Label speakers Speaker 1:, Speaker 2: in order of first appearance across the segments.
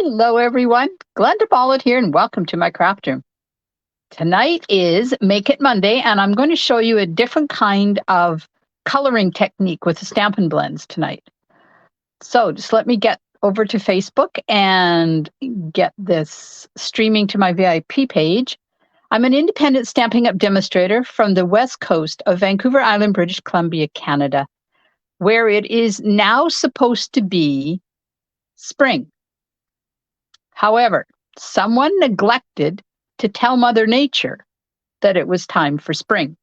Speaker 1: Hello, everyone. Glenda Mollet here, and welcome to my craft room. Tonight is Make It Monday, and I'm going to show you a different kind of coloring technique with the Stampin' Blends tonight. So just let me get over to Facebook and get this streaming to my VIP page. I'm an independent Stampin' Up demonstrator from the west coast of Vancouver Island, British Columbia, Canada, where it is now supposed to be spring. However, someone neglected to tell Mother Nature that it was time for spring.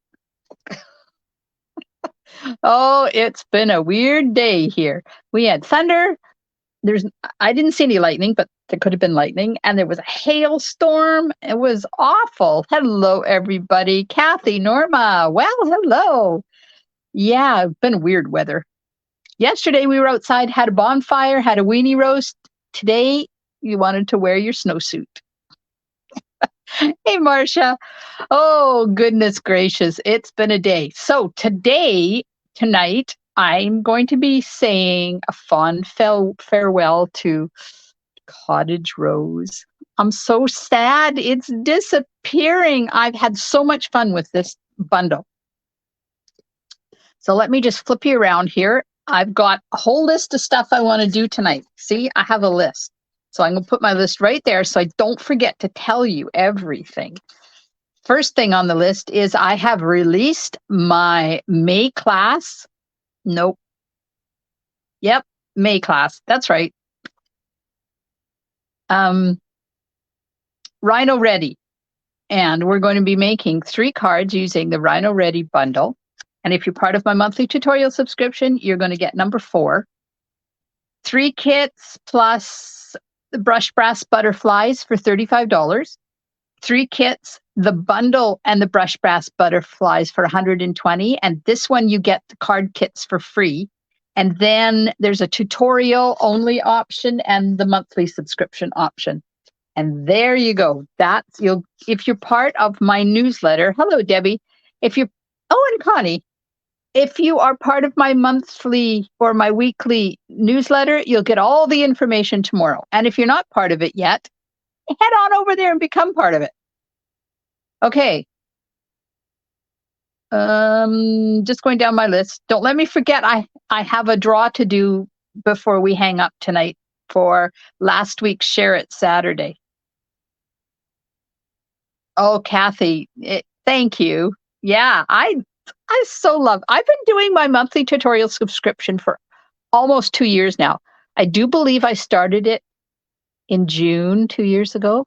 Speaker 1: Oh, it's been a weird day here. We had thunder. I didn't see any lightning, but there could have been lightning. And there was a hailstorm. It was awful. Hello, everybody. Kathy, Norma. Well, hello. Yeah, it's been weird weather. Yesterday we were outside, had a bonfire, had a weenie roast. Today you wanted to wear your snowsuit. Hey, Marcia. Oh, goodness gracious. It's been a day. So tonight, I'm going to be saying a fond farewell to Cottage Rose. I'm so sad it's disappearing. I've had so much fun with this bundle. So let me just flip you around here. I've got a whole list of stuff I want to do tonight. See, I have a list. So I'm going to put my list right there so I don't forget to tell you everything. First thing on the list is I have released my May class. Nope. Yep, May class. That's right. Rhino Ready. And we're going to be making 3 cards using the Rhino Ready bundle. And if you're part of my monthly tutorial subscription, you're going to get number 4. 3 kits plus the brush brass butterflies for $35. 3 kits, the bundle and the brush brass butterflies for $120. And this one you get the card kits for free. And then there's a tutorial only option and the monthly subscription option. And there you go. If you're part of my newsletter. Hello, Debbie. And Connie. If you are part of my monthly or my weekly newsletter, you'll get all the information tomorrow. And if you're not part of it yet, head on over there and become part of it. Okay. Just going down my list. Don't let me forget, I have a draw to do before we hang up tonight for last week's Share It Saturday. Oh, Kathy, thank you. Yeah, I so love. I've been doing my monthly tutorial subscription for almost 2 years now. I do believe I started it in June 2 years ago.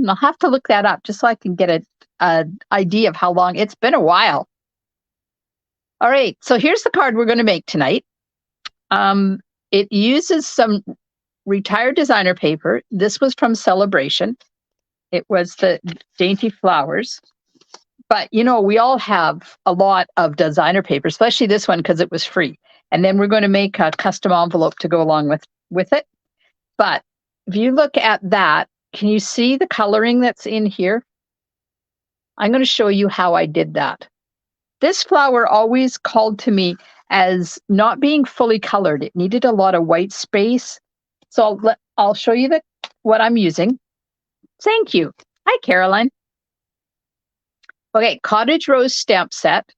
Speaker 1: I'll have to look that up just so I can get an idea of how long. It's been a while. All right, so here's the card we're going to make tonight. It uses some retired designer paper. This was from Celebration. It was the Dainty Flowers. But, we all have a lot of designer paper, especially this one because it was free. And then we're going to make a custom envelope to go along with it. But if you look at that, can you see the coloring that's in here? I'm going to show you how I did that. This flower always called to me as not being fully colored. It needed a lot of white space. So I'll show you what I'm using. Thank you. Hi, Caroline. Okay, Cottage Rose stamp set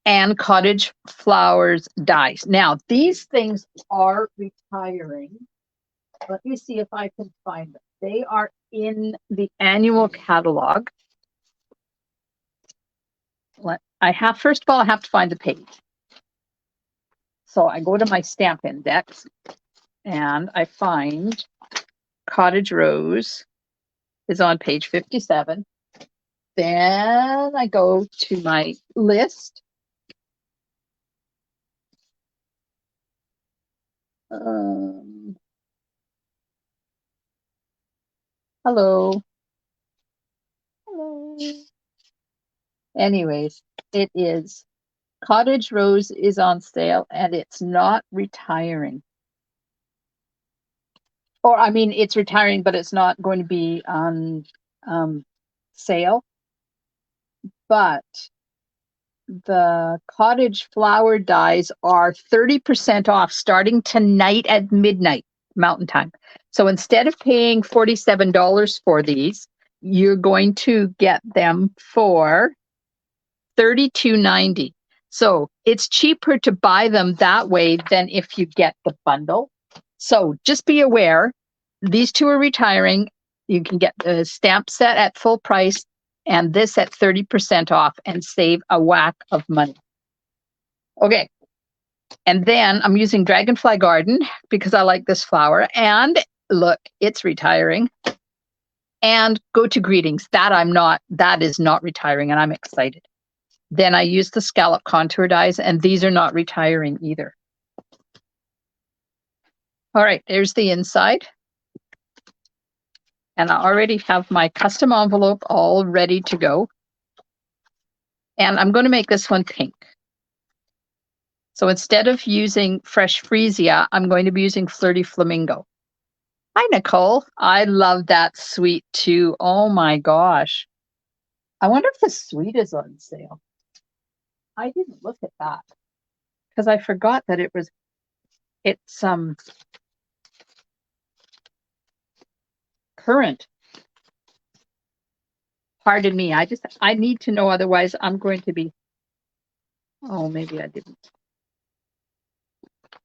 Speaker 1: and Cottage Flowers dies. Now, these things are retiring. Let me see if I can find them. They are in the annual catalog. First of all, I have to find the page. So I go to my stamp index and I find Cottage Rose is on page 57. Then I go to my list. Hello. Hello. Anyways, it is Cottage Rose is on sale and it's not retiring. It's retiring, but it's not going to be on sale. But the Cottage Flower dies are 30% off starting tonight at midnight Mountain Time. So instead of paying $47 for these, you're going to get them for $32.90. So it's cheaper to buy them that way than if you get the bundle. So just be aware, these two are retiring. You can get the stamp set at full price and this at 30% off and save a whack of money. Okay. And then I'm using Dragonfly Garden because I like this flower. And look, it's retiring. And Go to Greetings. That is not retiring, and I'm excited. Then I use the scallop contour dies, and these are not retiring either. All right, there's the inside. And I already have my custom envelope all ready to go. And I'm going to make this one pink. So instead of using Fresh Freesia, I'm going to be using Flirty Flamingo. Hi, Nicole. I love that suite too. Oh my gosh. I wonder if the suite is on sale. I didn't look at that because I forgot that it's current. Pardon me. I need to know, otherwise I'm going to be, oh, maybe I didn't.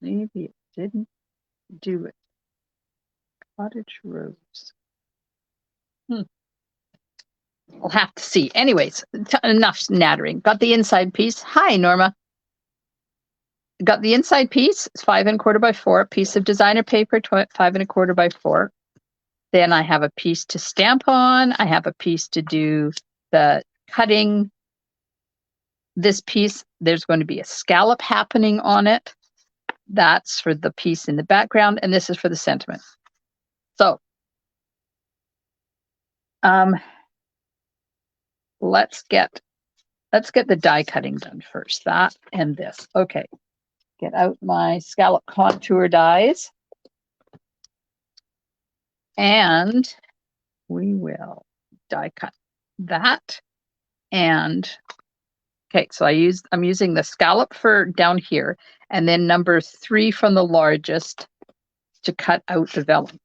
Speaker 1: Maybe it didn't do it. Cottage Rose. We'll have to see. Anyways, enough nattering. Got the inside piece. Hi, Norma. Got the inside piece. It's 5 1/4 by 4. Piece of designer paper, 5 1/4 by 4. Then I have a piece to stamp on. I have a piece to do the cutting. This piece, there's going to be a scallop happening on it. That's for the piece in the background, and this is for the sentiment. So, let's get the die cutting done first. That and this. Okay. Get out my scallop contour dies. And we will die cut that. And okay, so I'm using the scallop for down here, and then number 3 from the largest to cut out the vellum.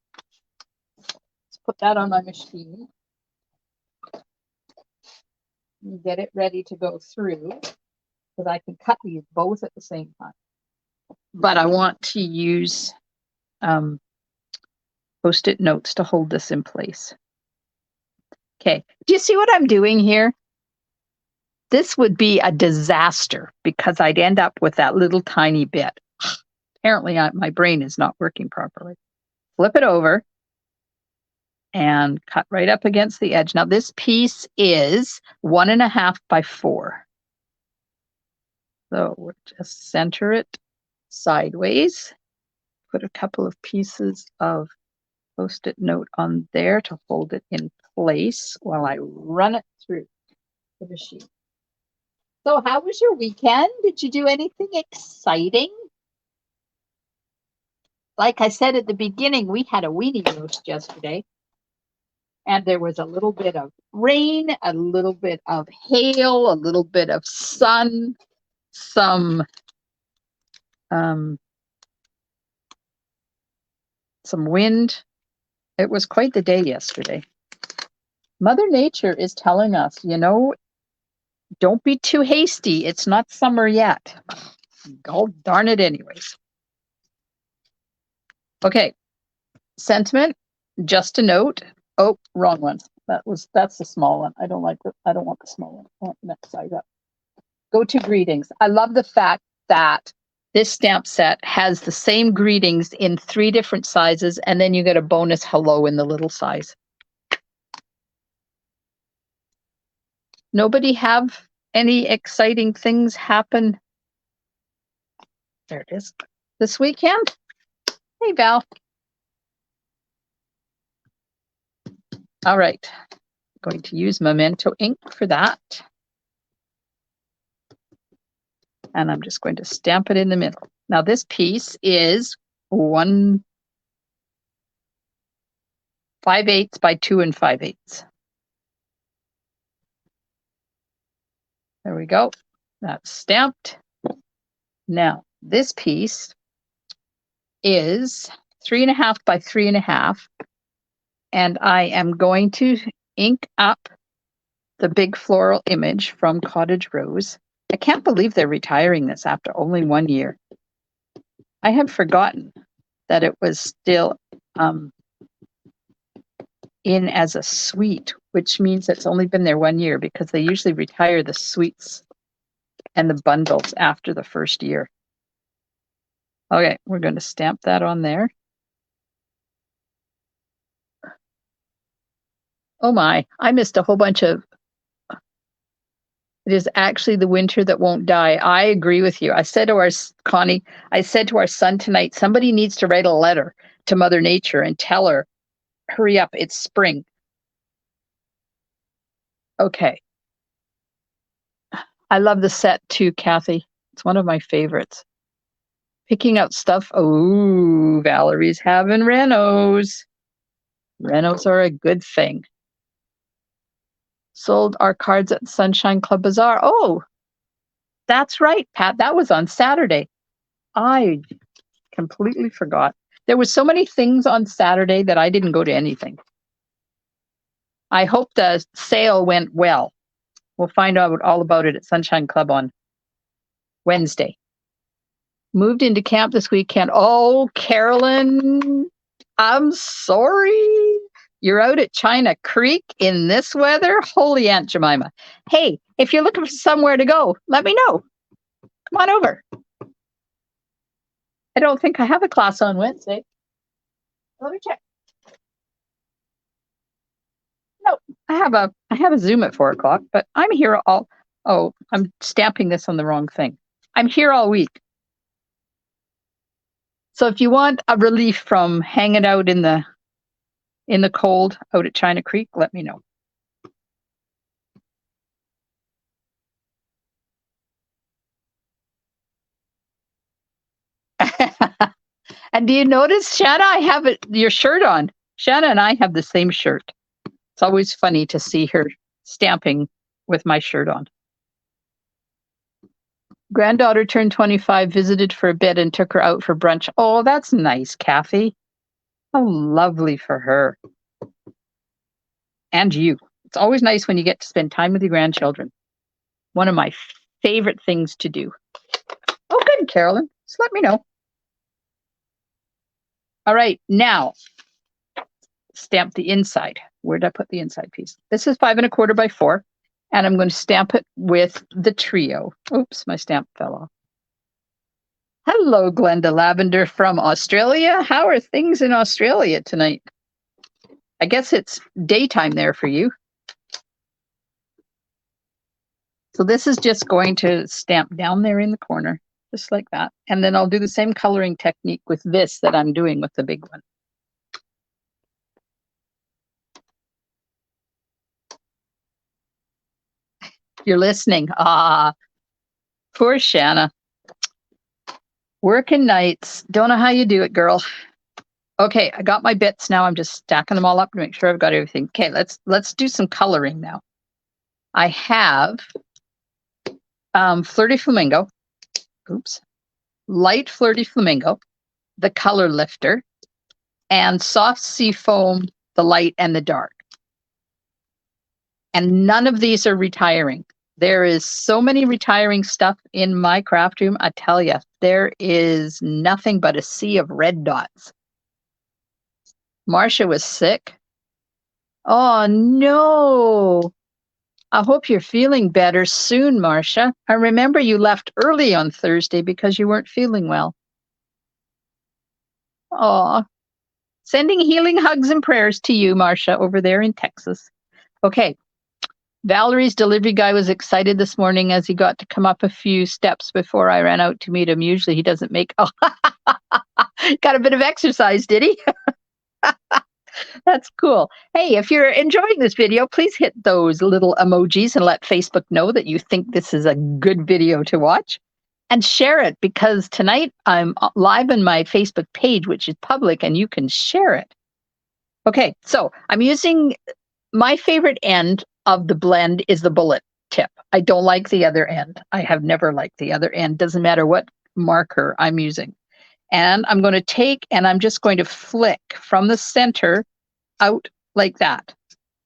Speaker 1: Let's put that on my machine. And get it ready to go through, because I can cut these both at the same time. But I want to use Post-it notes to hold this in place. Okay, do you see what I'm doing here? This would be a disaster because I'd end up with that little tiny bit. Apparently, my brain is not working properly. Flip it over and cut right up against the edge. Now, this piece is 1 1/2 by 4. So we'll just center it sideways. Put a couple of pieces of Post-it note on there to hold it in place while I run it through the machine. So how was your weekend? Did you do anything exciting? Like I said at the beginning, we had a weenie roast yesterday. And there was a little bit of rain, a little bit of hail, a little bit of sun, some wind. It was quite the day yesterday. Mother Nature is telling us, don't be too hasty. It's not summer yet. Oh, darn it anyways. Okay. Sentiment, just a note. Oh, wrong one. That's the small one. I don't want the small one. I want the next size up. Go to Greetings. I love the fact that this stamp set has the same greetings in 3 different sizes, and then you get a bonus hello in the little size. Nobody have any exciting things happen? There it is. This weekend? Hey, Val. All right. I'm going to use Memento ink for that. And I'm just going to stamp it in the middle. Now this piece is 1 5/8 by 2 5/8. There we go. That's stamped. Now this piece is 3.5 by 3.5. And I am going to ink up the big floral image from Cottage Rose. I can't believe they're retiring this after only 1 year. I had forgotten that it was still in as a suite, which means it's only been there 1 year because they usually retire the suites and the bundles after the first year. Okay, we're going to stamp that on there. Oh my, I missed a whole bunch of. It is actually the winter that won't die. I agree with you. I said to our Connie, I said to our son tonight, somebody needs to write a letter to Mother Nature and tell her, hurry up, it's spring. Okay. I love the set too, Kathy. It's one of my favorites. Picking out stuff. Oh, Valerie's having renos. Renos are a good thing. Sold our cards at the Sunshine Club Bazaar. Oh, that's right, Pat. That was on Saturday. I completely forgot. There were so many things on Saturday that I didn't go to anything. I hope the sale went well. We'll find out all about it at Sunshine Club on Wednesday. Moved into camp this weekend. Oh, Carolyn, I'm sorry. You're out at China Creek in this weather? Holy Aunt Jemima. Hey, if you're looking for somewhere to go, let me know. Come on over. I don't think I have a class on Wednesday. Let me check. No, I have a Zoom at 4:00, but I'm here all. Oh, I'm stamping this on the wrong thing. I'm here all week. So if you want a relief from hanging out in the cold out at China Creek, let me know. And do you notice, Shanna, I have your shirt on. Shanna and I have the same shirt. It's always funny to see her stamping with my shirt on. Granddaughter turned 25, visited for a bit and took her out for brunch. Oh, that's nice, Kathy. How lovely for her. And you. It's always nice when you get to spend time with your grandchildren. One of my favorite things to do. Oh, good, Carolyn. Just let me know. All right, now stamp the inside. Where did I put the inside piece? This is 5 1/4 by 4, and I'm going to stamp it with the trio. Oops, my stamp fell off. Hello, Glenda Lavender from Australia. How are things in Australia tonight? I guess it's daytime there for you. So this is just going to stamp down there in the corner, just like that. And then I'll do the same coloring technique with this that I'm doing with the big one. You're listening. Ah, poor Shanna. Working nights. Don't know how you do it, girl. Okay, I got my bits now. I'm just stacking them all up to make sure I've got everything. Okay, let's do some coloring now. I have Flirty Flamingo. Oops. Light Flirty Flamingo, the Color Lifter, and Soft Sea Foam, the light and the dark. And none of these are retiring. There is so many retiring stuff in my craft room. I tell you, there is nothing but a sea of red dots. Marcia was sick. Oh, no. I hope you're feeling better soon, Marcia. I remember you left early on Thursday because you weren't feeling well. Oh, sending healing hugs and prayers to you, Marcia, over there in Texas. Okay. Valerie's delivery guy was excited this morning as he got to come up a few steps before I ran out to meet him. Usually he doesn't make. Oh, got a bit of exercise, did he? That's cool. Hey, if you're enjoying this video, please hit those little emojis and let Facebook know that you think this is a good video to watch. And share it, because tonight I'm live on my Facebook page, which is public, and you can share it. Okay, so I'm using my favorite end of the blend is the bullet tip. I don't like the other end. I have never liked the other end. Doesn't matter what marker I'm using. And I'm going to take and I'm just going to flick from the center out like that.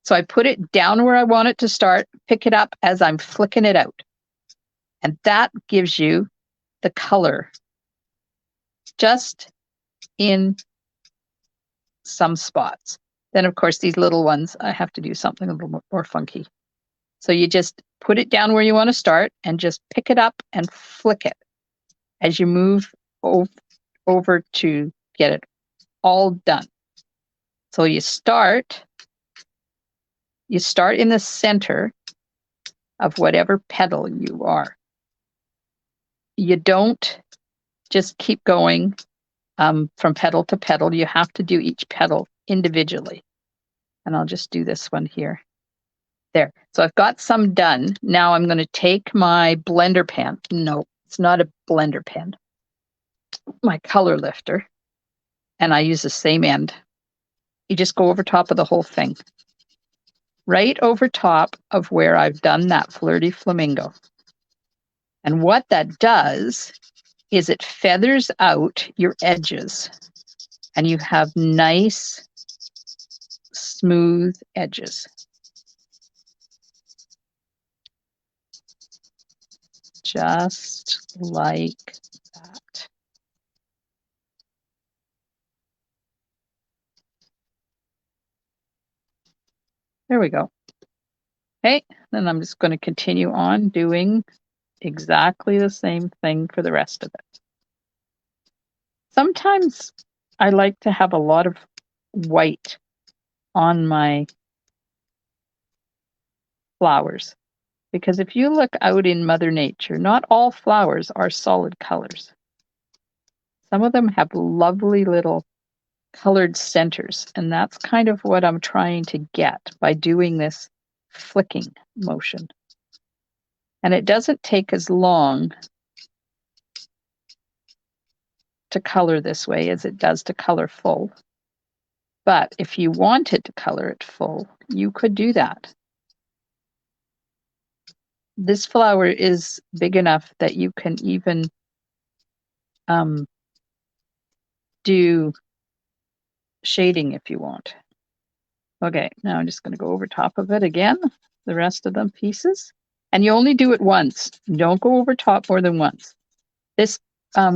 Speaker 1: So I put it down where I want it to start, pick it up as I'm flicking it out. And that gives you the color just in some spots. Then, of course, these little ones, I have to do something a little more funky. So you just put it down where you want to start and just pick it up and flick it as you move over to get it all done. So you start in the center of whatever petal you are. You don't just keep going from petal to petal. You have to do each petal individually. And I'll just do this one here. There. So I've got some done. Now I'm going to take my blender pen. No, it's not a blender pen. My color lifter. And I use the same end. You just go over top of the whole thing. Right over top of where I've done that flirty flamingo. And what that does is it feathers out your edges. And you have nice, smooth edges. Just like that. There we go. Okay, then I'm just going to continue on doing exactly the same thing for the rest of it. Sometimes I like to have a lot of white on my flowers, because if you look out in Mother Nature, not all flowers are solid colors. Some of them have lovely little colored centers, and that's kind of what I'm trying to get by doing this flicking motion. And it doesn't take as long to color this way as it does to color full. But if you wanted to color it full, you could do that. This flower is big enough that you can even do shading if you want. Okay, now I'm just going to go over top of it again, the rest of them pieces. And you only do it once. Don't go over top more than once. This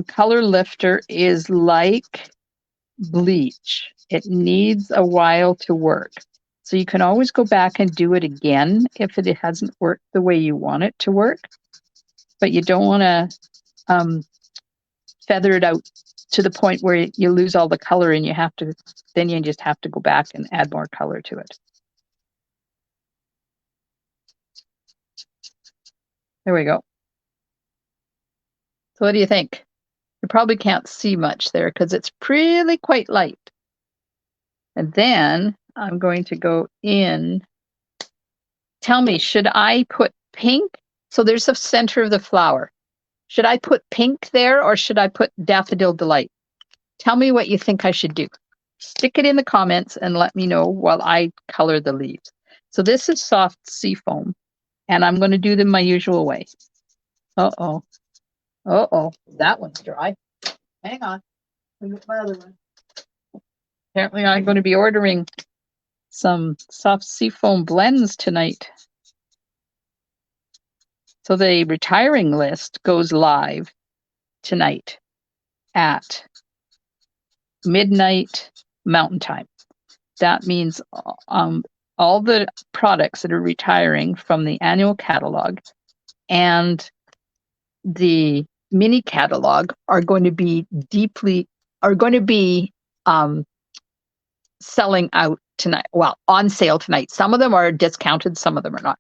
Speaker 1: color lifter is like bleach. It needs a while to work. So you can always go back and do it again if it hasn't worked the way you want it to work. But you don't want to feather it out to the point where you lose all the color and then you just have to go back and add more color to it. There we go. So what do you think? You probably can't see much there because it's really quite light. And then I'm going to go in. Tell me, should I put pink? So there's the center of the flower. Should I put pink there or should I put Daffodil Delight? Tell me what you think I should do. Stick it in the comments and let me know while I color the leaves. So this is soft seafoam, and I'm going to do them my usual way. Uh-oh. Uh-oh. That one's dry. Hang on. I'll get my other one. Apparently I'm going to be ordering some soft seafoam blends tonight. So the retiring list goes live tonight at midnight Mountain Time. That means all the products that are retiring from the annual catalog and the mini catalog are going to be selling out tonight. Well, on sale tonight. Some of them are discounted, some of them are not.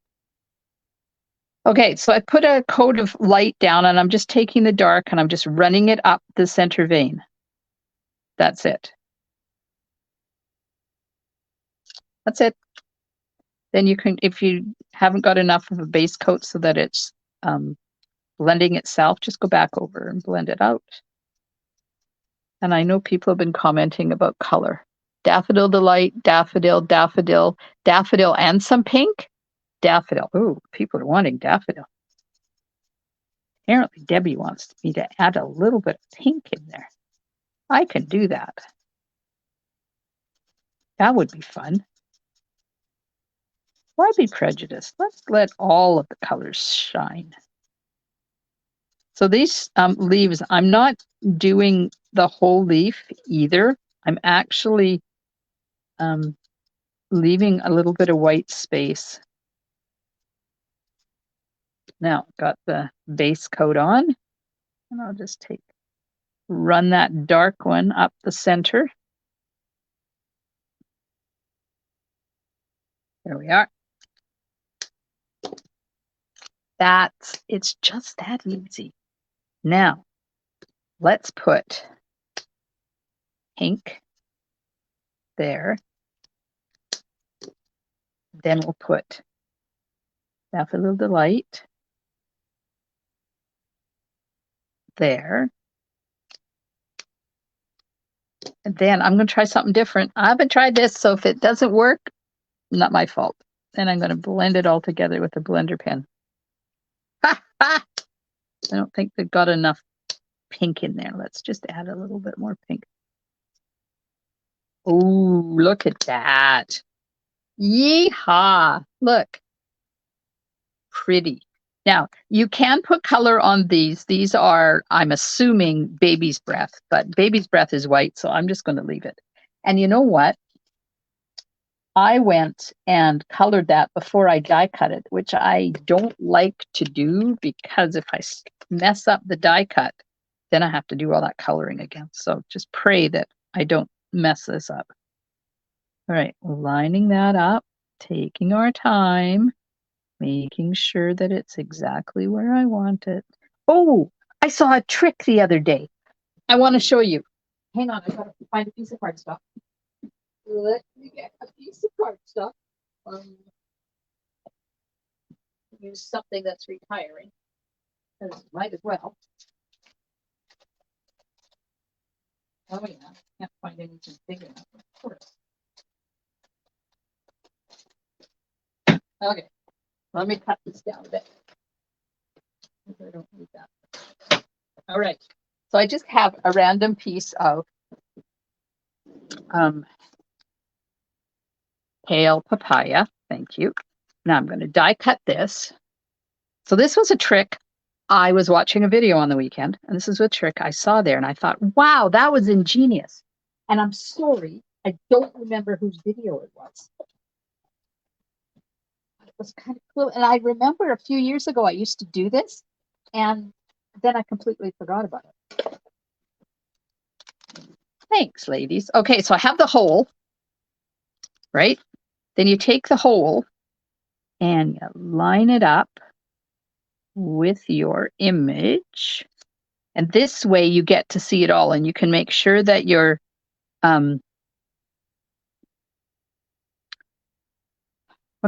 Speaker 1: Okay, so I put a coat of light down and I'm just taking the dark and I'm just running it up the center vein. That's it. That's it. Then you can, if you haven't got enough of a base coat so that it's blending itself, just go back over and blend it out. And I know people have been commenting about color. Daffodil Delight, daffodil, daffodil, daffodil, and some pink. Daffodil. Ooh, people are wanting daffodil. Apparently Debbie wants me to add a little bit of pink in there. I can do that. That would be fun. Why be prejudiced? Let's let all of the colors shine. So these leaves, I'm not doing the whole leaf either. I'm actually leaving a little bit of white space. Now, got the base coat on, and I'll just run that dark one up the center. There we are. It's just that easy. Now, let's put pink there. Then we'll put Daffodil Delight there. And then I'm going to try something different. I haven't tried this, so if it doesn't work, not my fault. Then I'm going to blend it all together with a blender pen. Ha ha! I don't think they've got enough pink in there. Let's just add a little bit more pink. Oh, look at that. Yeehaw. Look. Pretty. Now, you can put color on these. These are, I'm assuming, Baby's Breath, but Baby's Breath is white, so I'm just going to leave it. And you know what? I went and colored that before I die cut it, which I don't like to do because if I mess up the die cut, then I have to do all that coloring again. So just pray that I don't mess this up. All right, lining that up, taking our time, making sure that it's exactly where I want it. Oh, I saw a trick the other day. I want to show you. Hang on, I gotta find a piece of cardstock. Let me get a piece of cardstock. Use something that's retiring. Might as well. Oh yeah, can't find anything big enough, of course. Okay, let me cut this down a bit. I don't need that. All right, so I just have a random piece of pale papaya. Thank you. Now I'm going to die cut this. So this was a trick. I was watching a video on the weekend, and this is a trick I saw there, and I thought, wow, that was ingenious. And I'm sorry, I don't remember whose video it was. It was kind of cool. And I remember a few years ago, I used to do this, and then I completely forgot about it. Thanks, ladies. Okay, so I have the hole, right? Then you take the hole and you line it up with your image. And this way you get to see it all, and you can make sure that your what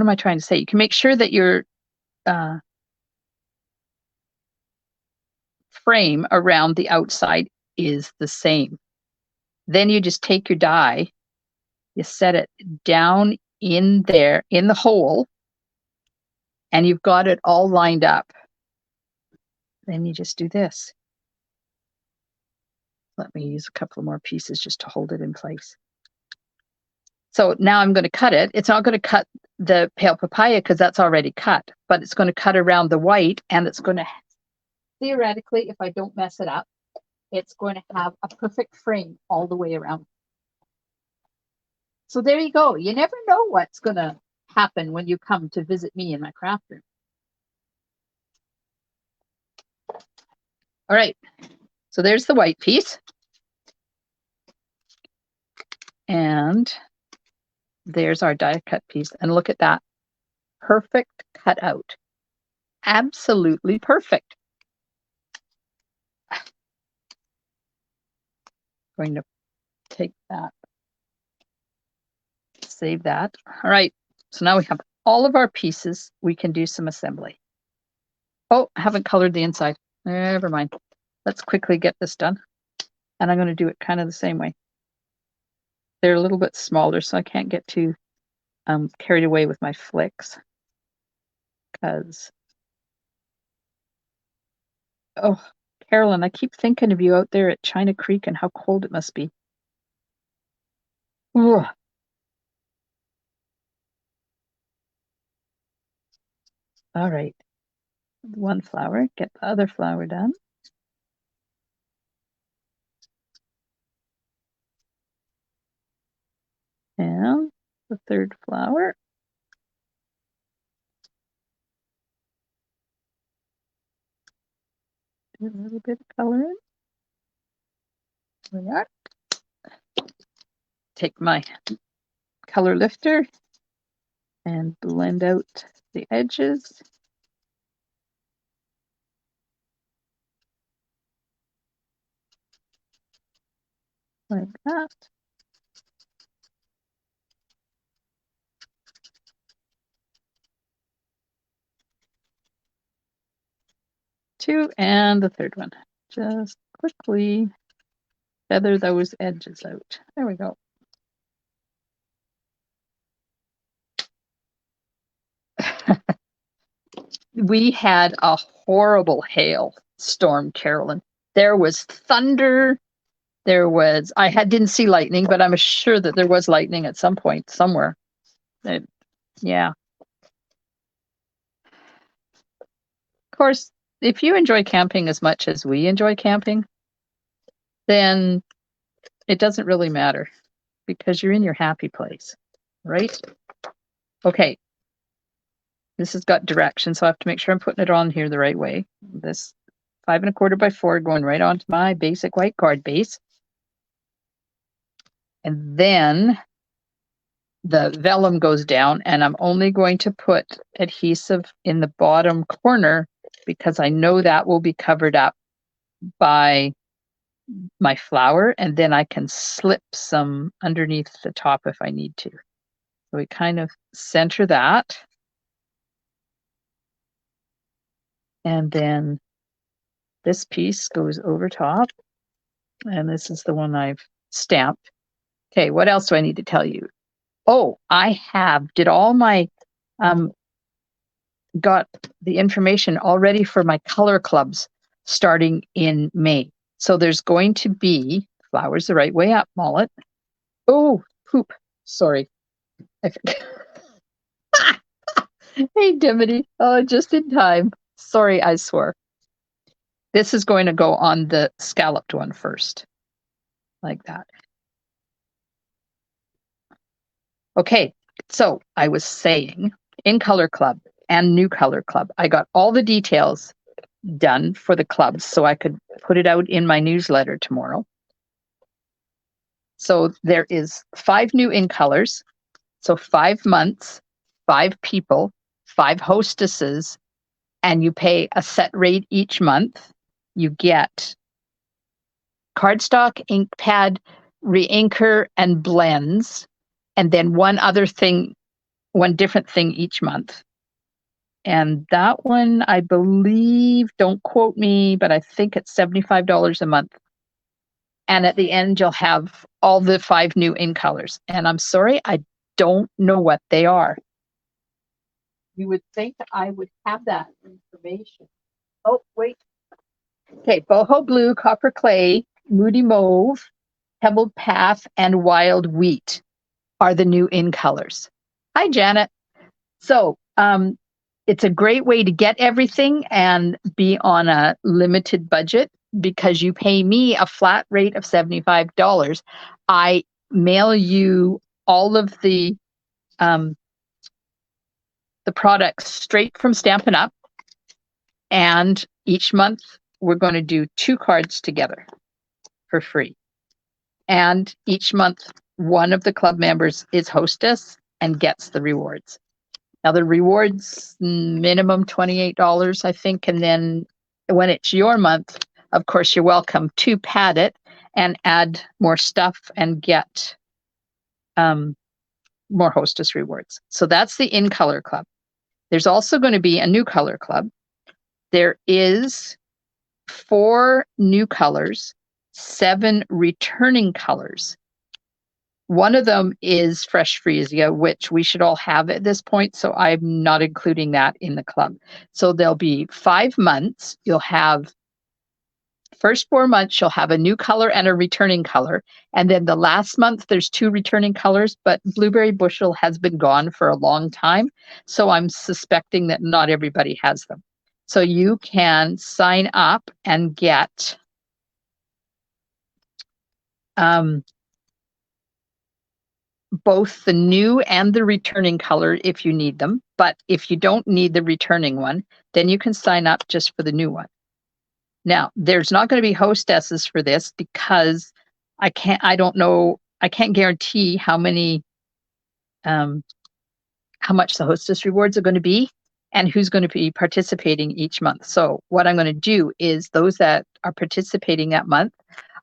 Speaker 1: am I trying to say? You can make sure that your frame around the outside is the same. Then you just take your die, you set it down in there, in the hole, and you've got it all lined up. Then you just do this. Let me use a couple more pieces just to hold it in place. So now I'm going to cut it. It's not going to cut the pale papaya because that's already cut, but it's going to cut around the white, and it's going to, theoretically, if I don't mess it up, it's going to have a perfect frame all the way around. So there you go. You never know what's going to happen when you come to visit me in my craft room. All right. So there's the white piece. And there's our die cut piece. And look at that. Perfect cutout. Absolutely perfect. Going to take that. Save that. All right. So now we have all of our pieces. We can do some assembly. Oh, I haven't colored the inside. Never mind. Let's quickly get this done. And I'm going to do it kind of the same way. They're a little bit smaller, so I can't get too carried away with my flicks. Because, oh, Carolyn, I keep thinking of you out there at China Creek and how cold it must be. Ugh. All right. One flower, get the other flower done. And the third flower. Do a little bit of color in. There we are. Take my color lifter and blend out the edges. Like that. Two, and the third one. Just quickly feather those edges out. There we go. We had a horrible hail storm, Carolyn. There was thunder. Didn't see lightning, but I'm sure that there was lightning at some point somewhere. Yeah. Of course, if you enjoy camping as much as we enjoy camping, then it doesn't really matter because you're in your happy place, right? Okay. This has got directions, so I have to make sure I'm putting it on here the right way. This 5 1/4 by 4 going right onto my basic white card base. And then the vellum goes down, and I'm only going to put adhesive in the bottom corner because I know that will be covered up by my flower, and then I can slip some underneath the top if I need to. So we kind of center that. And then this piece goes over top, and this is the one I've stamped. Okay, what else do I need to tell you? Oh, did all my, got the information already for my color clubs starting in May. So there's going to be flowers the right way up, Mollet. Oh, poop. Sorry. Hey, Dimity. Oh, just in time. Sorry, I swore. This is going to go on the scalloped one first, like that. Okay, so I was saying in Color Club and New Color Club, I got all the details done for the clubs so I could put it out in my newsletter tomorrow. So there is 5 new in colors. So 5 months, 5 people, 5 hostesses, and you pay a set rate each month. You get cardstock, ink pad, re-inker, and blends, and then one different thing each month. And that one, I believe, don't quote me, but I think it's $75 a month. And at the end, you'll have all the 5 new in colors. And I'm sorry, I don't know what they are. You would think I would have that information. Oh, wait. Okay, boho blue, copper clay, moody mauve, pebbled path, and wild wheat are the new in colors. Hi, Janet. So it's a great way to get everything and be on a limited budget because you pay me a flat rate of $75. I mail you all of the products straight from Stampin' Up. And each month we're going to do 2 cards together for free. And each month, one of the club members is hostess and gets the rewards. Now the rewards minimum $28, I think. And then when it's your month, of course, you're welcome to pad it and add more stuff and get more hostess rewards. So that's the in color club. There's also going to be a new color club. There is 4 new colors, 7 returning colors. One of them is Fresh Freesia, which we should all have at this point, so I'm not including that in the club. So there'll be 5 months. You'll have First 4 months, you'll have a new color and a returning color. And then the last month, there's 2 returning colors, but Blueberry Bushel has been gone for a long time. So I'm suspecting that not everybody has them. So you can sign up and get both the new and the returning color if you need them. But if you don't need the returning one, then you can sign up just for the new one. Now, there's not going to be hostesses for this because I can't guarantee how much the hostess rewards are going to be and who's going to be participating each month. So what I'm going to do is those that are participating that month,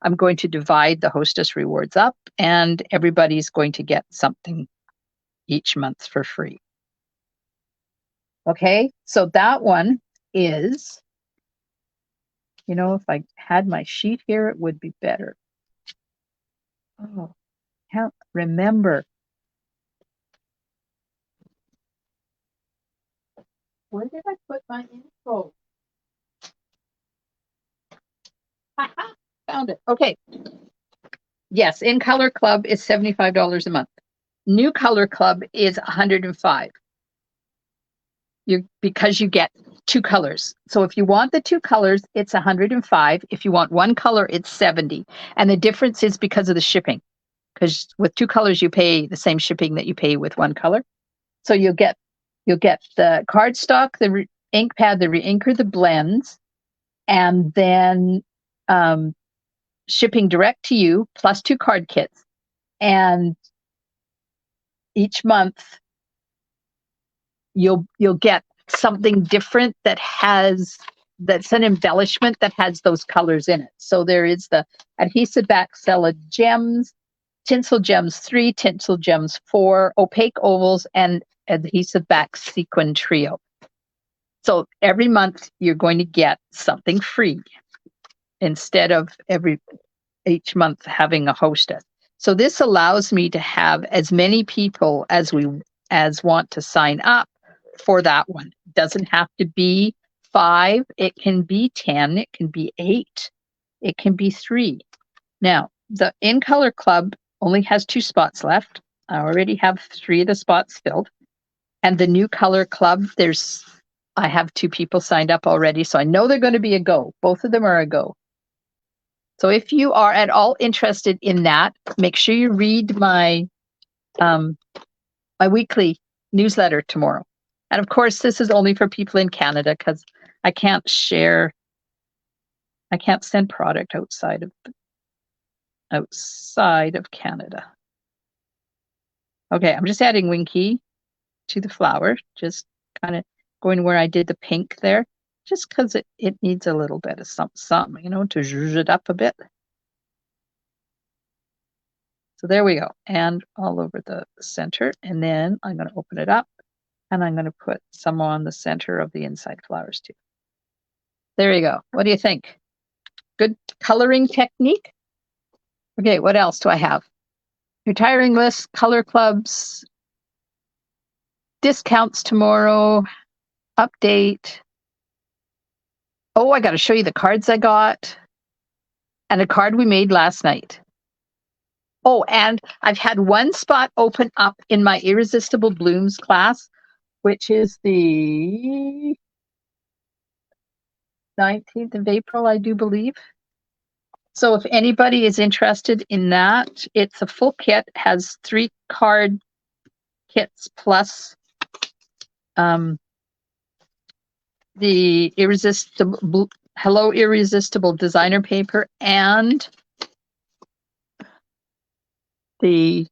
Speaker 1: I'm going to divide the hostess rewards up and everybody's going to get something each month for free. Okay, so that one is, if I had my sheet here, it would be better. Oh, can't remember. Where did I put my info? Found it. Okay. Yes, in Color Club is $75 a month. New Color Club is $105. Because you get 2 colors. So if you want the 2 colors, it's $105. If you want 1 color, it's $70. And the difference is because of the shipping. Because with 2 colors, you pay the same shipping that you pay with 1 color. So you'll get the cardstock, the ink pad, the reinker, the blends, and then shipping direct to you, plus 2 card kits. And each month you'll get something different that's an embellishment that has those colors in it. So there is the adhesive back Stella gems, tinsel gems 3, tinsel gems 4, opaque ovals, and adhesive back sequin trio. So every month you're going to get something free instead of each month having a hostess. So this allows me to have as many people as want to sign up for that one. It doesn't have to be 5, it can be 10, it can be 8, it can be 3. Now, the In Color Club only has 2 spots left. I already have 3 of the spots filled. And the New Color Club, I have 2 people signed up already, so I know they're going to be a go. Both of them are a go. So if you are at all interested in that, make sure you read my weekly newsletter tomorrow. And of course, this is only for people in Canada because I can't send product outside of Canada. Okay, I'm just adding Winky to the flower, just kind of going where I did the pink there, just because it needs a little bit of something, to zhuzh it up a bit. So there we go, and all over the center. And then I'm going to open it up, and I'm going to put some on the center of the inside flowers too. There you go. What do you think? Good coloring technique? Okay, what else do I have? Retiring list, color clubs, discounts tomorrow, update. Oh, I got to show you the cards I got and a card we made last night. Oh, and I've had 1 spot open up in my Irresistible Blooms class, which is the 19th of April, I do believe. So if anybody is interested in that, it's a full kit, has 3 card kits plus the Hello Irresistible designer paper and the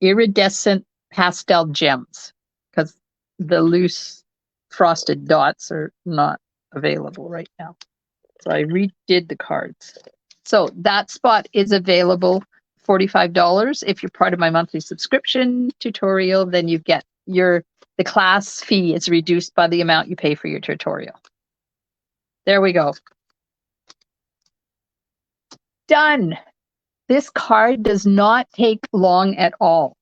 Speaker 1: iridescent pastel gems, because the loose frosted dots are not available right now. So I redid the cards. So that spot is available, $45. If you're part of my monthly subscription tutorial, then you get the class fee is reduced by the amount you pay for your tutorial. There we go. Done. This card does not take long at all.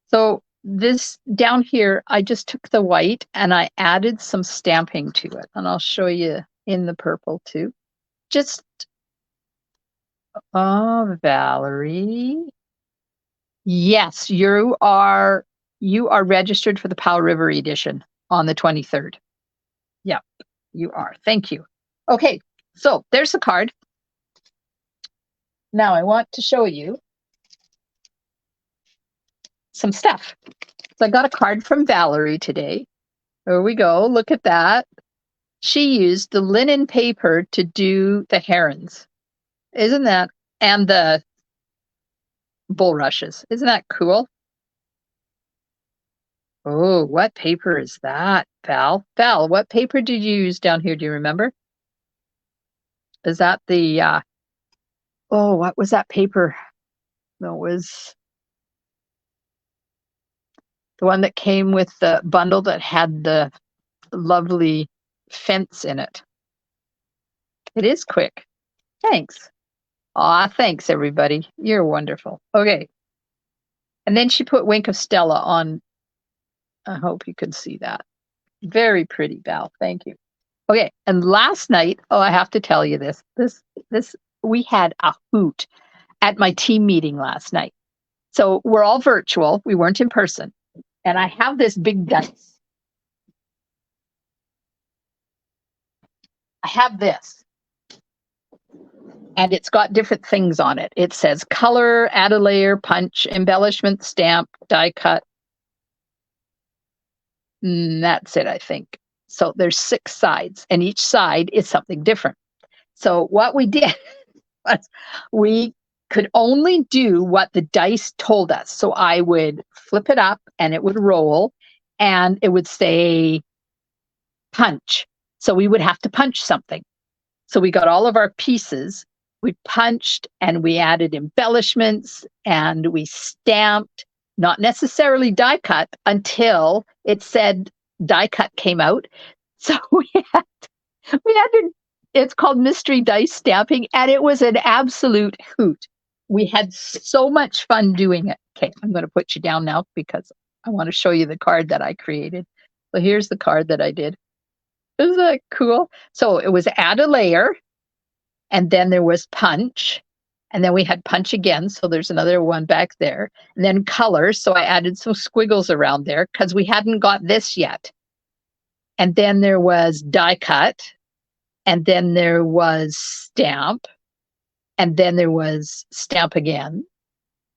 Speaker 1: So this down here, I just took the white and I added some stamping to it. And I'll show you in the purple too. just, oh, Valerie. Yes, you are registered for the Powell River edition on the 23rd. Yeah, you are. Thank you. Okay, so there's the card. Now I want to show you some stuff. So I got a card from Valerie today. There we go. Look at that. She used the linen paper to do the herons. Isn't that? And the bulrushes. Isn't that cool? Oh, what paper is that, Val? Val, what paper did you use down here? Do you remember? Is that the, oh, what was that paper? No, it was the one that came with the bundle that had the lovely fence in it. It is quick. Thanks. Aw, thanks, everybody. You're wonderful. Okay. And then she put Wink of Stella on. I hope you can see that. Very pretty, Val. Thank you. Okay. And last night, oh, I have to tell you this. We had a hoot at my team meeting last night. So we're all virtual. We weren't in person. And I have this big dice. I have this. And it's got different things on it. It says color, add a layer, punch, embellishment, stamp, die cut. That's it, I think. So there's 6 sides, and each side is something different. So what we did was we could only do what the dice told us. So I would flip it up and it would roll and it would say punch. So we would have to punch something. So we got all of our pieces, we punched and we added embellishments and we stamped, not necessarily die cut until it said die cut came out. So we had to, it's called mystery dice stamping, and it was an absolute hoot. We had so much fun doing it. Okay, I'm going to put you down now because I want to show you the card that I created. So here's the card that I did. Isn't that cool? So it was add a layer, and then there was punch, and then we had punch again. So there's another one back there, and then color. So I added some squiggles around there because we hadn't got this yet. And then there was die cut, and then there was stamp, and then there was stamp again,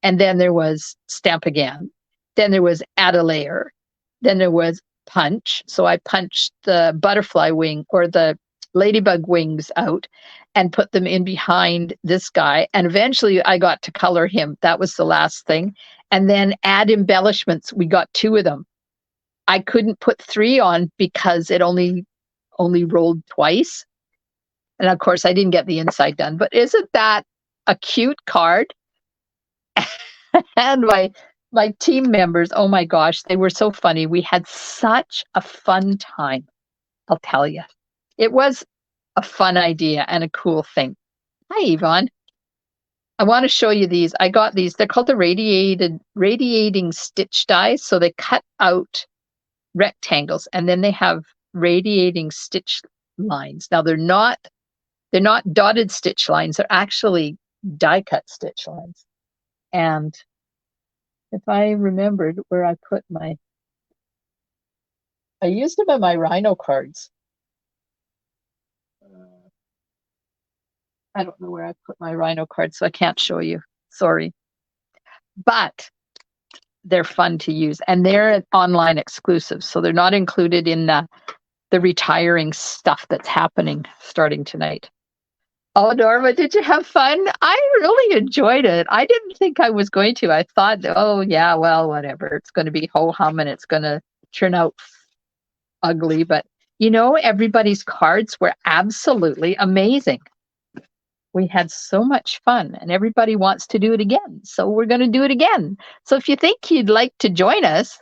Speaker 1: and then there was stamp again. Then there was add a layer. Then there was punch. So I punched the butterfly wing or the ladybug wings out and put them in behind this guy. And eventually I got to color him. That was the last thing. And then add embellishments. We got 2 of them. I couldn't put 3 on because it only rolled twice. And of course, I didn't get the inside done. But isn't that a cute card? And my team members, oh my gosh, they were so funny. We had such a fun time, I'll tell you. It was a fun idea and a cool thing. Hi, Yvonne. I want to show you these. I got these. They're called the radiating stitch dies. So they cut out rectangles and then they have radiating stitch lines. Now they're not dotted stitch lines. They're actually die cut stitch lines. And if I remembered where I put I used them on my rhino cards. I don't know where I put my rhino cards, so I can't show you. Sorry. But they're fun to use, and they're online exclusive, so they're not included in the retiring stuff that's happening starting tonight. Oh, Norma, did you have fun? I really enjoyed it. I didn't think I was going to. I thought, oh, yeah, well, whatever. It's going to be ho-hum and it's going to turn out ugly. But, everybody's cards were absolutely amazing. We had so much fun and everybody wants to do it again. So we're going to do it again. So if you think you'd like to join us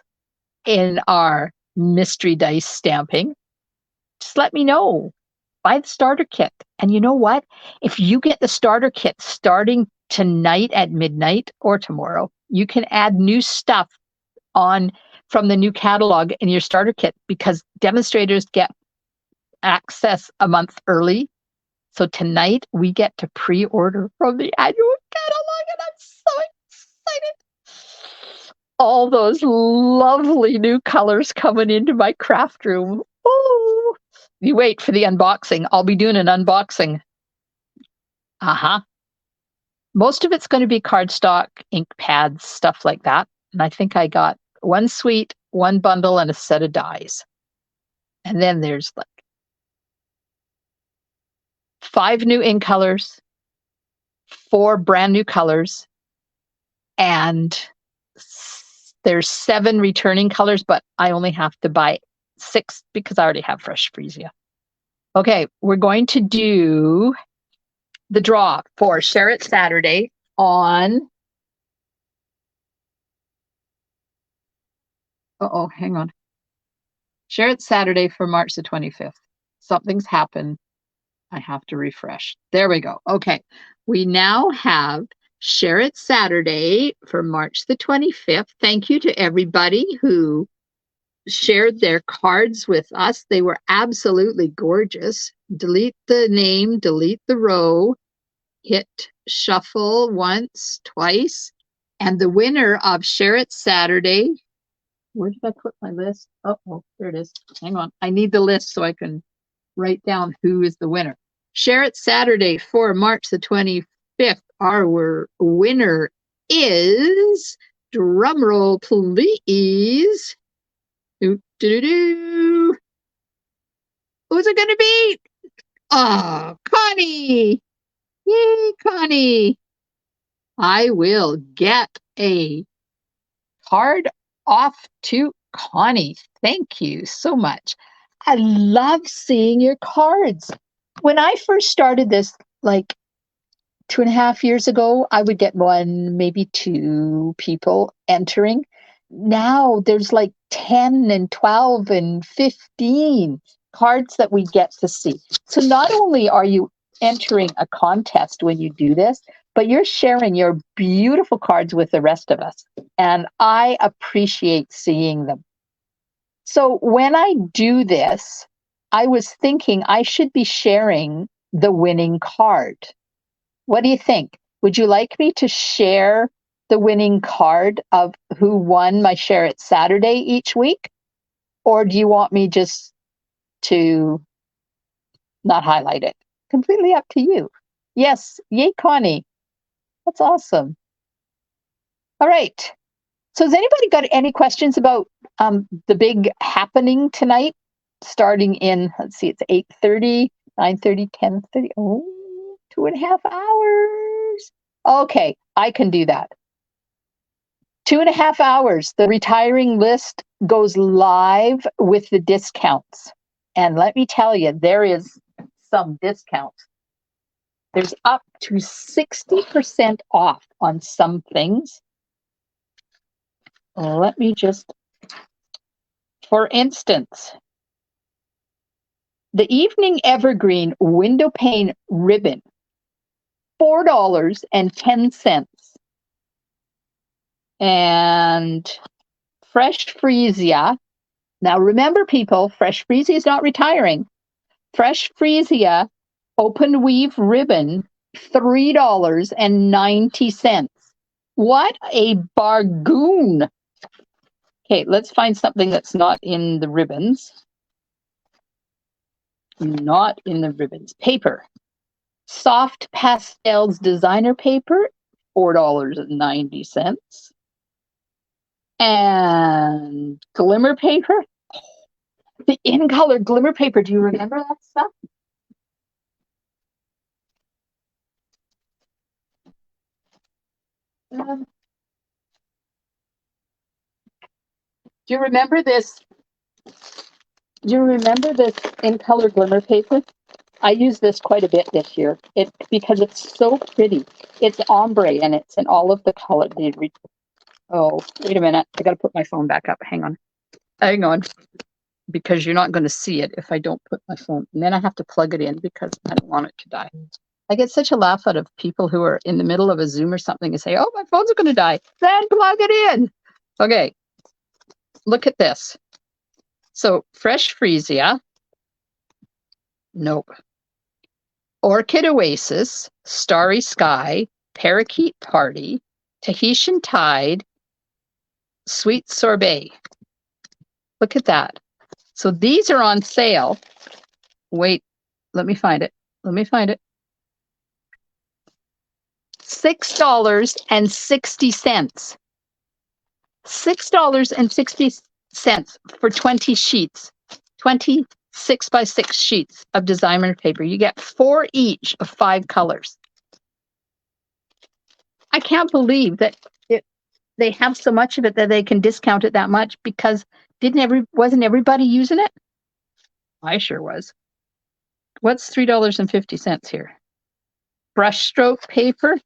Speaker 1: in our mystery dice stamping, just let me know. Buy the starter kit. And you know what? If you get the starter kit starting tonight at midnight or tomorrow, you can add new stuff on from the new catalog in your starter kit because demonstrators get access a month early So tonight we get to pre-order from the annual catalog, and I'm so excited. All those lovely new colors coming into my craft room. Oh, you wait for the unboxing. I'll be doing an unboxing. Most of it's going to be cardstock, ink pads, stuff like that. And I think I got one suite, one bundle, and a set of dies. And then there's like 5 new ink colors, 4 brand new colors, and there's 7 returning colors, but I only have to buy 6 because I already have Fresh Freesia. Okay, we're going to do the draw for Share It Saturday on... hang on. Share It Saturday for March the 25th. Something's happened. I have to refresh. There we go. Okay, we now have Share It Saturday for March the 25th. Thank you to everybody who shared their cards with us. They were absolutely gorgeous. Delete the name, delete the row, hit shuffle once, twice, and the winner of Share It Saturday. Where did I put my list? Oh, there it is. Hang on. I need the list so I can write down who is the winner. Share It Saturday for March the 25th. Our winner is, drumroll please. Who's it going to be? Oh, Connie. Yay, Connie. I will get a card off to Connie. Thank you so much. I love seeing your cards. When I first started this, like 2.5 years ago, I would get 1, maybe 2 people entering. Now there's like 10 and 12 and 15 cards that we get to see. So not only are you entering a contest when you do this, but you're sharing your beautiful cards with the rest of us. And I appreciate seeing them. So when I do this, I was thinking I should be sharing the winning card. What do you think? Would you like me to share the winning card of who won my Share It Saturday each week? Or do you want me just to not highlight it? Completely up to you. Yes, yay, Connie. That's awesome. All right. So has anybody got any questions about the big happening tonight? Starting in, let's see, it's 8:30, 9:30, 10:30. Oh, 2.5 hours. Okay, I can do that. 2.5 hours. The retiring list goes live with the discounts. And let me tell you, there is some discounts. There's up to 60% off on some things. Let me just, for instance, the Evening Evergreen window pane ribbon, $4.10. And Fresh Freesia. Now remember, people, Fresh Freesia is not retiring. Fresh Freesia open weave ribbon, $3.90. What a bargain. Okay, let's find something that's not in the ribbons. Not in the ribbons. Paper. Soft Pastels designer paper, $4.90. And glimmer paper. The in-color glimmer paper. Do you remember that stuff? Do you remember this? Do you remember this in-color glimmer paper? I use this quite a bit this year. Because it's so pretty. It's ombre and it's in all of the color. Oh, wait a minute. I got to put my phone back up. Hang on. Hang on. Because you're not going to see it if I don't put my phone. And then I have to plug it in because I don't want it to die. I get such a laugh out of people who are in the middle of a Zoom or something and say, oh, my phone's going to die. Then plug it in. Okay. Look at this. So Fresh Freesia. Nope. Orchid Oasis, Starry Sky, Parakeet Party, Tahitian Tide, Sweet Sorbet. Look at that. So these are on sale. Wait, let me find it. Let me find it. $6.60. $6.60 for 20 sheets. 20 6x6 sheets of designer paper. You get 4 each of 5 colors. I can't believe that they have so much of it that they can discount it that much, because wasn't everybody using it? I sure was. What's $3.50 here? Brushstroke paper.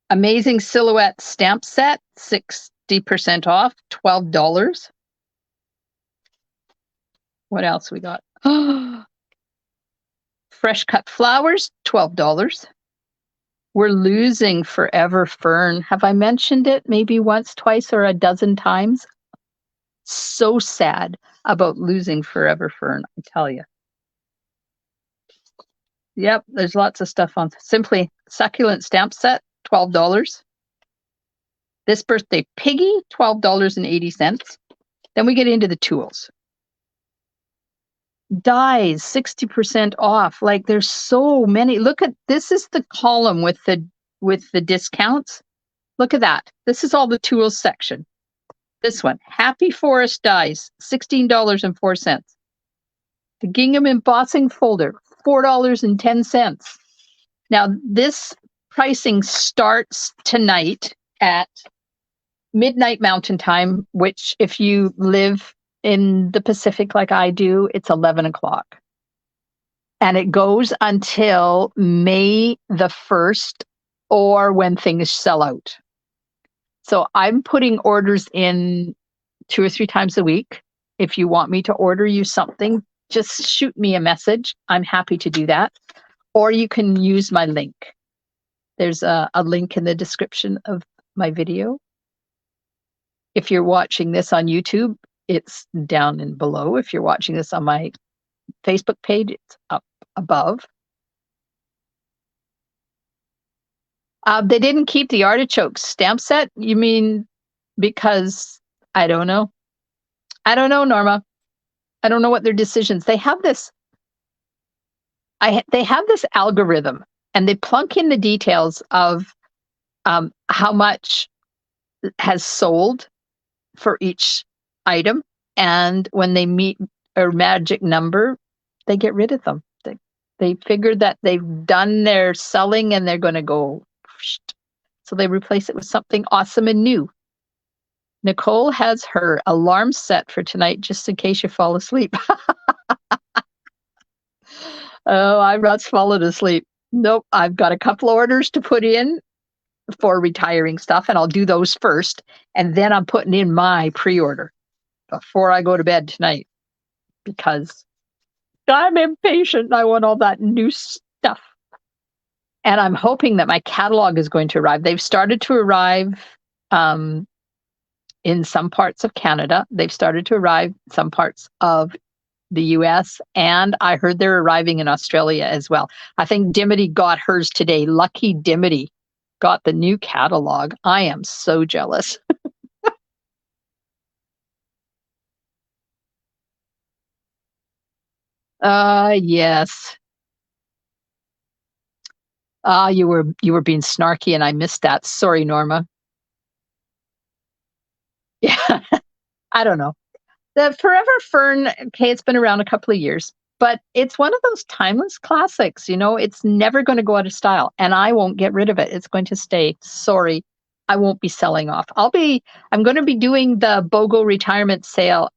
Speaker 1: Amazing Silhouette stamp set, 60% off, $12. What else we got? Fresh cut flowers, $12. We're losing Forever Fern. Have I mentioned it maybe once, twice, or a dozen times? So sad about losing Forever Fern, I tell you. Yep, there's lots of stuff on Simply Succulent stamp set, $12. This Birthday Piggy, $12.80. Then we get into the tools. Dies, 60% off. Like, there's so many. Look at this, is the column with the discounts. Look at that. This is all the tools section. This one, Happy Forest dies, $16.04. The gingham embossing folder, $4.10. Now, this pricing starts tonight at midnight Mountain Time, which, if you live in the Pacific like I do, it's 11 o'clock. And it goes until May the 1st, or when things sell out. So I'm putting orders in 2 or 3 times a week. If you want me to order you something, just shoot me a message. I'm happy to do that. Or you can use my link. There's a link in the description of my video. If you're watching this on YouTube, it's down and below. If you're watching this on my Facebook page, it's up above. They didn't keep the artichokes stamp set. You mean because I don't know? I don't know, Norma. I don't know what their decisions. They have this. They have this algorithm, and they plunk in the details of how much has sold for each item, and when they meet a magic number, they get rid of them. They figure that they've done their selling and they're going to go, so they replace it with something awesome and new. Nicole has her alarm set for tonight just in case you fall asleep. Oh, I'm not falling asleep. Nope, I've got a couple orders to put in for retiring stuff, and I'll do those first, and then I'm putting in my pre-order before I go to bed tonight, because I'm impatient. I want all that new stuff. And I'm hoping that my catalog is going to arrive. They've started to arrive in some parts of Canada. They've started to arrive in some parts of the US, and I heard they're arriving in Australia as well. I think Dimity got hers today. Lucky Dimity got the new catalog. I am so jealous. Yes. You were being snarky and I missed that. Sorry, Norma. Yeah. I don't know. The Forever Fern, okay, it's been around a couple of years, but it's one of those timeless classics. You know, it's never going to go out of style, and I won't get rid of it. It's going to stay. Sorry, I won't be selling off. I'm going to be doing the BOGO retirement sale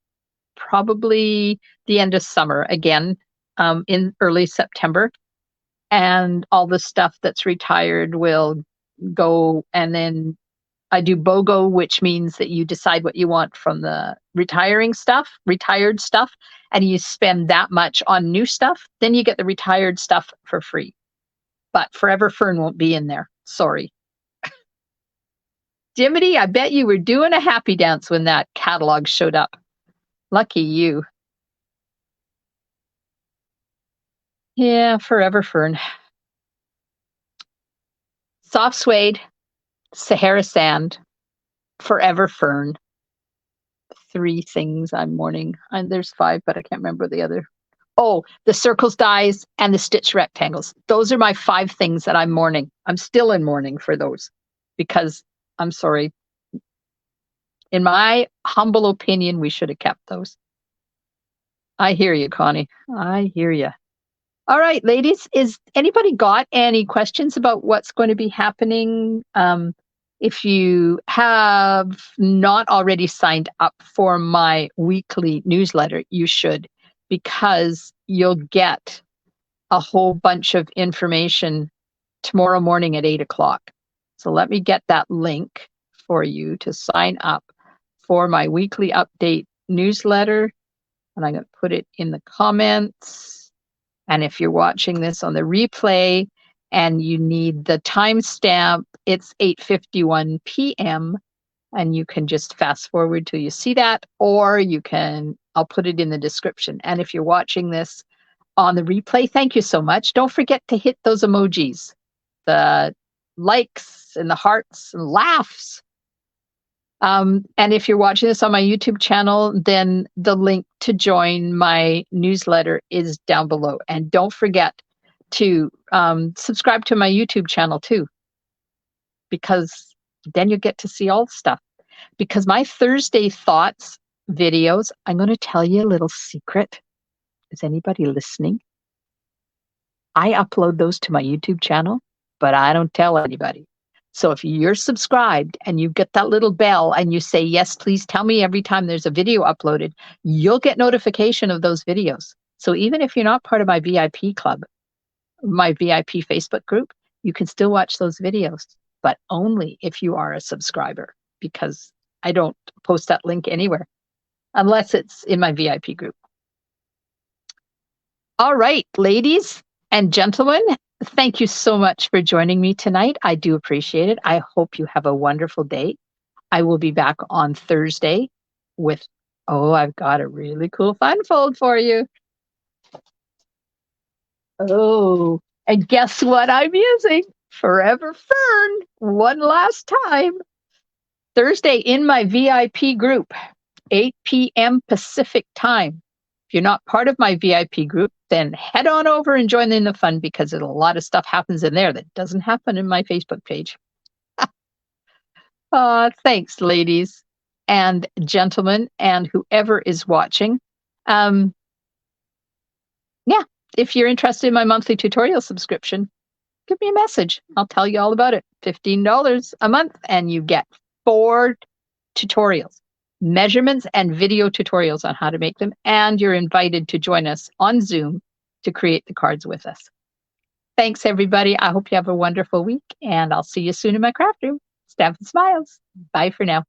Speaker 1: probably the end of summer again, in early September. And all the stuff that's retired will go, and then I do BOGO, which means that you decide what you want from the retired stuff, and you spend that much on new stuff, then you get the retired stuff for free. But Forever Fern won't be in there. Sorry. Dimity, I bet you were doing a happy dance when that catalog showed up. Lucky you. Yeah, Forever Fern. Soft suede, Sahara sand, Forever Fern. 3 things I'm mourning. And there's 5, but I can't remember the other. Oh, the circles dies and the stitch rectangles. Those are my 5 things that I'm mourning. I'm still in mourning for those because I'm sorry. In my humble opinion, we should have kept those. I hear you, Connie. I hear you. All right, ladies, is anybody got any questions about what's going to be happening? If you have not already signed up for my weekly newsletter, you should, because you'll get a whole bunch of information tomorrow morning at 8 o'clock. So let me get that link for you to sign up for my weekly update newsletter. And I'm going to put it in the comments. And if you're watching this on the replay and you need the timestamp, it's 8:51 p.m. And you can just fast forward till you see that, or I'll put it in the description. And if you're watching this on the replay, thank you so much. Don't forget to hit those emojis, the likes and the hearts and laughs. And if you're watching this on my YouTube channel, then the link to join my newsletter is down below. And don't forget to subscribe to my YouTube channel too, because then you get to see all the stuff. Because my Thursday Thoughts videos, I'm going to tell you a little secret. Is anybody listening? I upload those to my YouTube channel, but I don't tell anybody. So if you're subscribed and you get that little bell and you say, yes, please tell me every time there's a video uploaded, you'll get notification of those videos. So even if you're not part of my VIP club, my VIP Facebook group, you can still watch those videos, but only if you are a subscriber, because I don't post that link anywhere unless it's in my VIP group. All right, ladies and gentlemen, thank you so much for joining me tonight. I do appreciate it. I hope you have a wonderful day. I will be back on Thursday with, I've got a really cool fun fold for you. Oh, and guess what I'm using? Forever Fern, one last time. Thursday in my VIP group, 8 p.m. Pacific time. If you're not part of my VIP group, then head on over and join in the fun, because a lot of stuff happens in there that doesn't happen in my Facebook page. Thanks, ladies and gentlemen, and whoever is watching. Yeah, if you're interested in my monthly tutorial subscription, give me a message. I'll tell you all about it. $15 a month, and you get 4 tutorials, measurements and video tutorials on how to make them, and you're invited to join us on Zoom to create the cards with us. Thanks, everybody. I hope you have a wonderful week, and I'll see you soon in my craft room. Stampin' Smiles. Bye for now.